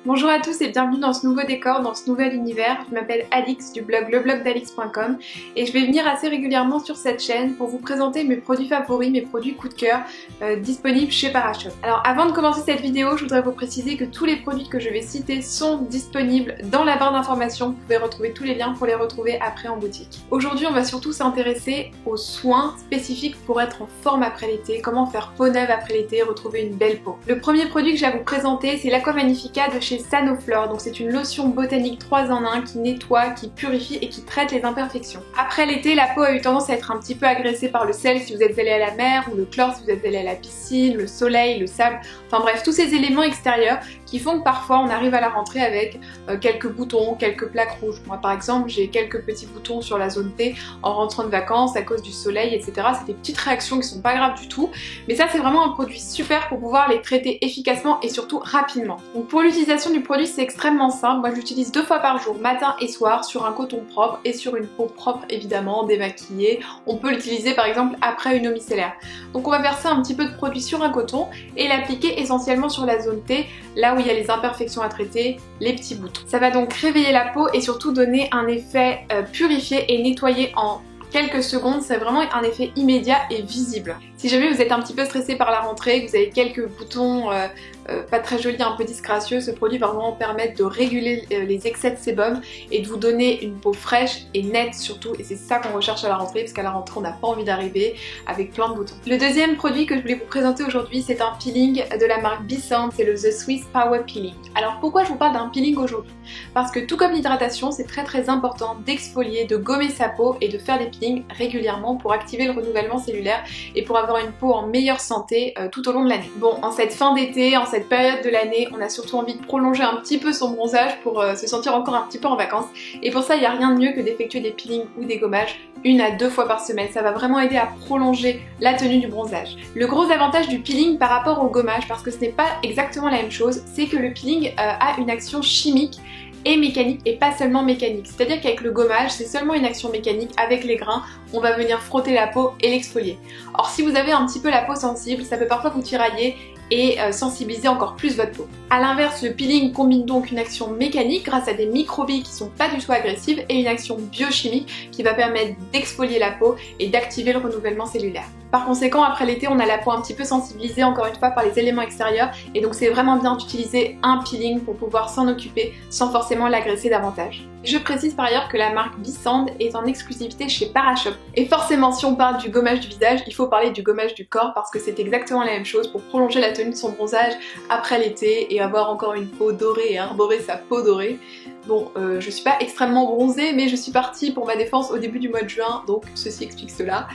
Bonjour à tous et bienvenue dans ce nouveau décor, dans ce nouvel univers. Je m'appelle Alix du blog leblogdalix.com et je vais venir assez régulièrement sur cette chaîne pour vous présenter mes produits favoris, mes produits coup de cœur disponibles chez Parashop. Alors avant de commencer cette vidéo, je voudrais vous préciser que tous les produits que je vais citer sont disponibles dans la barre d'informations. Vous pouvez retrouver tous les liens pour les retrouver après en boutique. Aujourd'hui, on va surtout s'intéresser aux soins spécifiques pour être en forme après l'été, comment faire peau neuve après l'été, retrouver une belle peau. Le premier produit que j'ai à vous présenter, c'est l'Aqua Magnifica de chez Sanoflore. Donc c'est une lotion botanique 3 en 1 qui nettoie, qui purifie et qui traite les imperfections. Après l'été, la peau a eu tendance à être un petit peu agressée par le sel si vous êtes allé à la mer, ou le chlore si vous êtes allé à la piscine, le soleil, le sable, enfin bref, tous ces éléments extérieurs qui font que parfois on arrive à la rentrée avec quelques boutons, quelques plaques rouges. Moi par exemple, j'ai quelques petits boutons sur la zone T en rentrant de vacances à cause du soleil, etc. C'est des petites réactions qui sont pas graves du tout, mais ça c'est vraiment un produit super pour pouvoir les traiter efficacement et surtout rapidement. Donc pour l'utilisation du produit, c'est extrêmement simple. Moi j'utilise 2 fois par jour, matin et soir, sur un coton propre et sur une peau propre évidemment, démaquillée. On peut l'utiliser par exemple après une eau micellaire. Donc on va verser un petit peu de produit sur un coton et l'appliquer essentiellement sur la zone T, là où il y a les imperfections à traiter, les petits boutons. Ça va donc réveiller la peau et surtout donner un effet purifié et nettoyé en quelques secondes. C'est vraiment un effet immédiat et visible. Si jamais vous êtes un petit peu stressé par la rentrée, que vous avez quelques boutons pas très jolis, un peu disgracieux, ce produit va vraiment permettre de réguler les excès de sébum et de vous donner une peau fraîche et nette surtout, et c'est ça qu'on recherche à la rentrée, parce qu'à la rentrée on n'a pas envie d'arriver avec plein de boutons. Le deuxième produit que je voulais vous présenter aujourd'hui, c'est un peeling de la marque Bison, c'est le The Swiss Power Peeling. Alors pourquoi je vous parle d'un peeling aujourd'hui? Parce que tout comme l'hydratation, c'est très important d'exfolier, de gommer sa peau et de faire des peelings régulièrement pour activer le renouvellement cellulaire et pour avoir une peau en meilleure santé tout au long de l'année. Bon, en cette fin d'été, en cette période de l'année, on a surtout envie de prolonger un petit peu son bronzage pour se sentir encore un petit peu en vacances, et pour ça il n'y a rien de mieux que d'effectuer des peelings ou des gommages 1 à 2 fois par semaine. Ça va vraiment aider à prolonger la tenue du bronzage. Le gros avantage du peeling par rapport au gommage, parce que ce n'est pas exactement la même chose, c'est que le peeling a une action chimique et mécanique et pas seulement mécanique. C'est-à-dire qu'avec le gommage, c'est seulement une action mécanique. Avec les grains, on va venir frotter la peau et l'exfolier. Or si vous avez un petit peu la peau sensible, ça peut parfois vous tirailler et sensibiliser encore plus votre peau. A l'inverse, le peeling combine donc une action mécanique grâce à des microbilles qui sont pas du tout agressives et une action biochimique qui va permettre d'exfolier la peau et d'activer le renouvellement cellulaire. Par conséquent, après l'été, on a la peau un petit peu sensibilisée encore une fois par les éléments extérieurs, et donc c'est vraiment bien d'utiliser un peeling pour pouvoir s'en occuper sans forcément l'agresser davantage. Je précise par ailleurs que la marque Bison est en exclusivité chez Parashop. Et forcément, si on parle du gommage du visage, il faut parler du gommage du corps, parce que c'est exactement la même chose pour prolonger la tenue de son bronzage après l'été et avoir encore une peau dorée et arborer sa peau dorée. Bon, je suis pas extrêmement bronzée, mais je suis partie pour ma défense au début du mois de juin, donc ceci explique cela.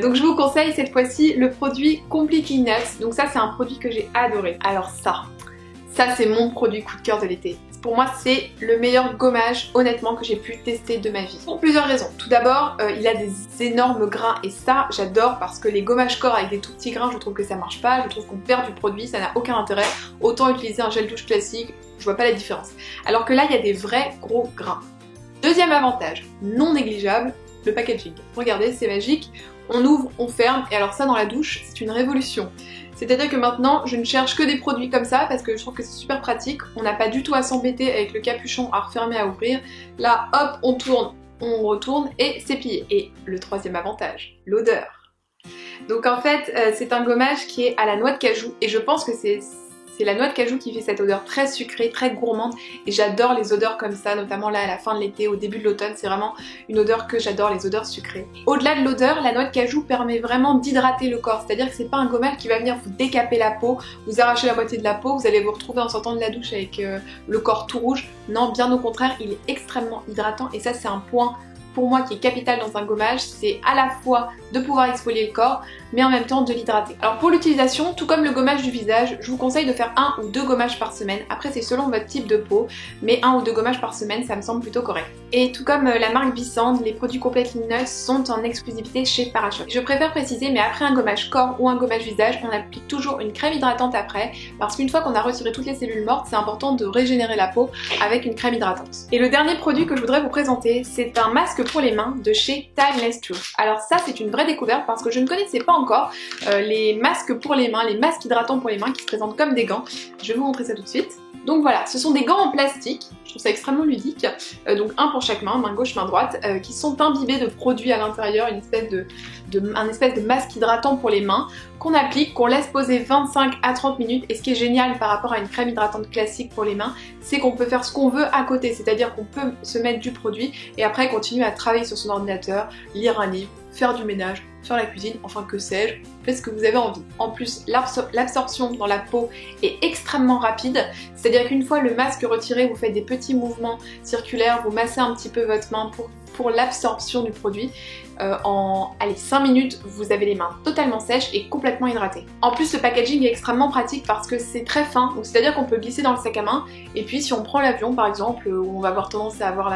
Donc je vous conseille cette fois-ci le produit Completely Nuts. Donc ça c'est un produit que j'ai adoré. Alors ça c'est mon produit coup de cœur de l'été. Pour moi, c'est le meilleur gommage, honnêtement, que j'ai pu tester de ma vie. Pour plusieurs raisons. Tout d'abord, il a des énormes grains et ça, j'adore, parce que les gommages corps avec des tout petits grains, je trouve que ça marche pas. Je trouve qu'on perd du produit, ça n'a aucun intérêt. Autant utiliser un gel douche classique, je vois pas la différence. Alors que là, il y a des vrais gros grains. Deuxième avantage, non négligeable, le packaging. Regardez, c'est magique. On ouvre, on ferme, et alors ça dans la douche, c'est une révolution. C'est-à-dire que maintenant, je ne cherche que des produits comme ça parce que je trouve que c'est super pratique. On n'a pas du tout à s'embêter avec le capuchon à refermer, à ouvrir. Là, hop, on tourne, on retourne et c'est plié. Et le troisième avantage, l'odeur. Donc en fait, c'est un gommage qui est à la noix de cajou et je pense que c'est la noix de cajou qui fait cette odeur très sucrée, très gourmande, et j'adore les odeurs comme ça, notamment là à la fin de l'été, au début de l'automne, c'est vraiment une odeur que j'adore, les odeurs sucrées. Au-delà de l'odeur, la noix de cajou permet vraiment d'hydrater le corps, c'est-à-dire que c'est pas un gommage qui va venir vous décaper la peau, vous arracher la moitié de la peau, vous allez vous retrouver en sortant de la douche avec le corps tout rouge. Non, bien au contraire, il est extrêmement hydratant et ça c'est un point pour moi qui est capital dans un gommage, c'est à la fois de pouvoir exfolier le corps, mais en même temps de l'hydrater. Alors pour l'utilisation, tout comme le gommage du visage, je vous conseille de faire 1 ou 2 gommages par semaine. Après c'est selon votre type de peau, mais 1 ou 2 gommages par semaine, ça me semble plutôt correct. Et tout comme la marque Bison, les produits Completely Nuts sont en exclusivité chez Parashop. Je préfère préciser, mais après un gommage corps ou un gommage visage, on applique toujours une crème hydratante après, parce qu'une fois qu'on a retiré toutes les cellules mortes, c'est important de régénérer la peau avec une crème hydratante. Et le dernier produit que je voudrais vous présenter, c'est un masque pour les mains de chez Timeless Truth. Alors ça c'est une vraie découverte parce que je ne connaissais pas encore les masques pour les mains, les masques hydratants pour les mains qui se présentent comme des gants. Je vais vous montrer ça tout de suite. Donc voilà, ce sont des gants en plastique, je trouve ça extrêmement ludique, donc un pour chaque main, main gauche, main droite, qui sont imbibés de produits à l'intérieur, un espèce de masque hydratant pour les mains, qu'on applique, qu'on laisse poser 25 à 30 minutes, et ce qui est génial par rapport à une crème hydratante classique pour les mains, c'est qu'on peut faire ce qu'on veut à côté, c'est-à-dire qu'on peut se mettre du produit, et après continuer à travailler sur son ordinateur, lire un livre, faire du ménage, faire la cuisine, enfin que sais-je, faites ce que vous avez envie. En plus, l'absorption dans la peau est extrêmement rapide, c'est-à-dire qu'une fois le masque retiré, vous faites des petits mouvements circulaires, vous massez un petit peu votre main pour l'absorption du produit. En 5 minutes, vous avez les mains totalement sèches et complètement hydratées. En plus, le packaging est extrêmement pratique parce que c'est très fin, donc c'est-à-dire qu'on peut glisser dans le sac à main, et puis si on prend l'avion par exemple, où on va avoir tendance à avoir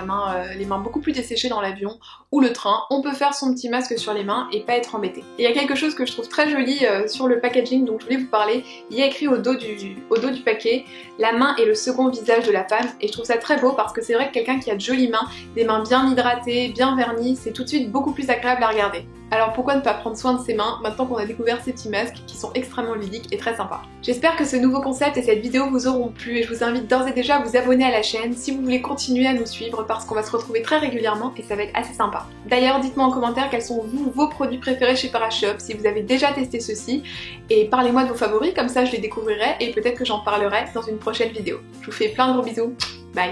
les mains beaucoup plus desséchées dans l'avion, ou le train, on peut faire son petit masque sur les mains et pas être embêté. Et il y a quelque chose que je trouve très joli sur le packaging, donc je voulais vous parler. Il y a écrit au dos du paquet, la main est le second visage de la femme, et je trouve ça très beau parce que c'est vrai que quelqu'un qui a de jolies mains, des mains bien hydratées, bien vernies, c'est tout de suite beaucoup plus agréable à regarder. Alors pourquoi ne pas prendre soin de ses mains maintenant qu'on a découvert ces petits masques qui sont extrêmement ludiques et très sympas. J'espère que ce nouveau concept et cette vidéo vous auront plu, et je vous invite d'ores et déjà à vous abonner à la chaîne si vous voulez continuer à nous suivre, parce qu'on va se retrouver très régulièrement et ça va être assez sympa. D'ailleurs, dites-moi en commentaire quels sont vos produits préférés chez Parashop, si vous avez déjà testé ceux-ci, et parlez-moi de vos favoris, comme ça je les découvrirai et peut-être que j'en parlerai dans une prochaine vidéo. Je vous fais plein de gros bisous, bye.